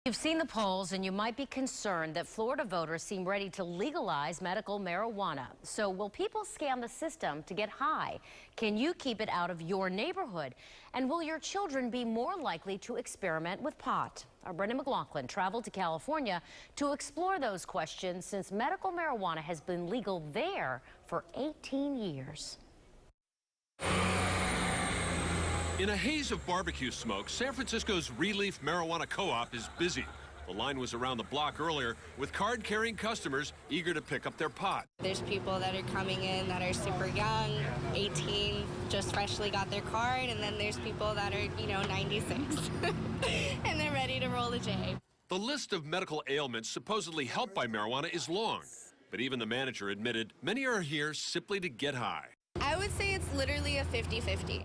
You've seen the polls and you might be concerned that Florida voters seem ready to legalize medical marijuana. So will people scam the system to get high? Can you keep it out of your neighborhood? And will your children be more likely to experiment with pot? Our Brendan McLaughlin traveled to California to explore those questions since medical marijuana has been legal there for 18 years. In a haze of barbecue smoke, San Francisco's Relief Marijuana Co-op is busy. The line was around the block earlier with card-carrying customers eager to pick up their pot. There's people that are coming in that are super young, 18, just freshly got their card, and then there's people that are, 96, and they're ready to roll a J. The list of medical ailments supposedly helped by marijuana is long, but even the manager admitted many are here simply to get high. I would say it's literally a 50-50.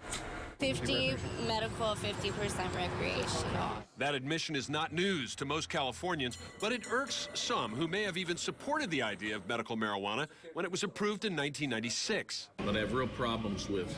50 medical, 50% recreational. That admission is not news to most Californians, but it irks some who may have even supported the idea of medical marijuana when it was approved in 1996. But I have real problems with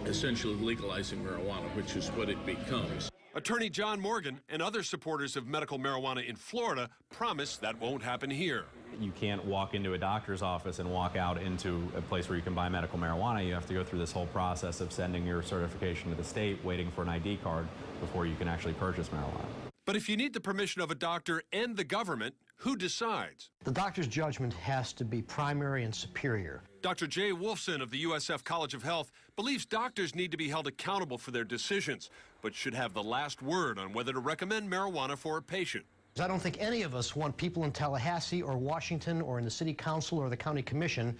essentially legalizing marijuana, which is what it becomes. Attorney John Morgan and other supporters of medical marijuana in Florida promise that won't happen here. You can't walk into a doctor's office and walk out into a place where you can buy medical marijuana. You have to go through this whole process of sending your certification to the state, waiting for an ID card before you can actually purchase marijuana. But if you need the permission of a doctor and the government, who decides? The doctor's judgment has to be primary and superior. Dr. Jay Wolfson of the USF College of Health believes doctors need to be held accountable for their decisions, but should have the last word on whether to recommend marijuana for a patient. I don't think any of us want people in Tallahassee or Washington or in the city council or the county commission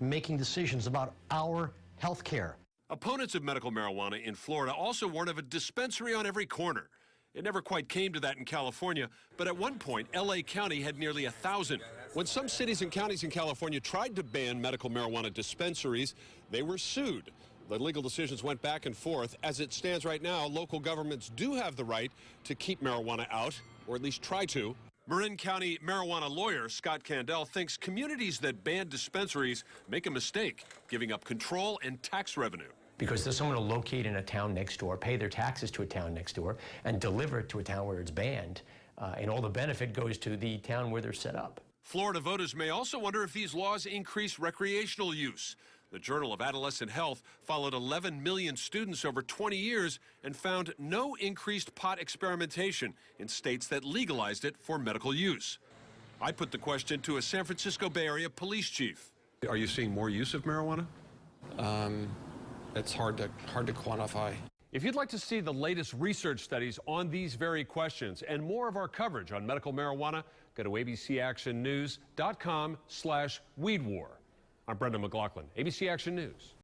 making decisions about our health care. Opponents of medical marijuana in Florida also warn of a dispensary on every corner. It never quite came to that in California, but at one point, L.A. County had nearly 1,000. When some cities and counties in California tried to ban medical marijuana dispensaries, they were sued. The legal decisions went back and forth. As it stands right now, local governments do have the right to keep marijuana out, or at least try to. Marin County marijuana lawyer Scott Candell thinks communities that ban dispensaries make a mistake, giving up control and tax revenue. Because there's someone to locate in a town next door, pay their taxes to a town next door, and deliver it to a town where it's banned, and all the benefit goes to the town where they're set up. Florida voters may also wonder if these laws increase recreational use. The Journal of Adolescent Health followed 11 million students over 20 years and found no increased pot experimentation in states that legalized it for medical use. I put the question to a San Francisco Bay Area police chief. Are you seeing more use of marijuana? It's hard to quantify. If you'd like to see the latest research studies on these very questions and more of our coverage on medical marijuana, go to abcactionnews.com/weedwar. I'm Brendan McLaughlin, ABC Action News.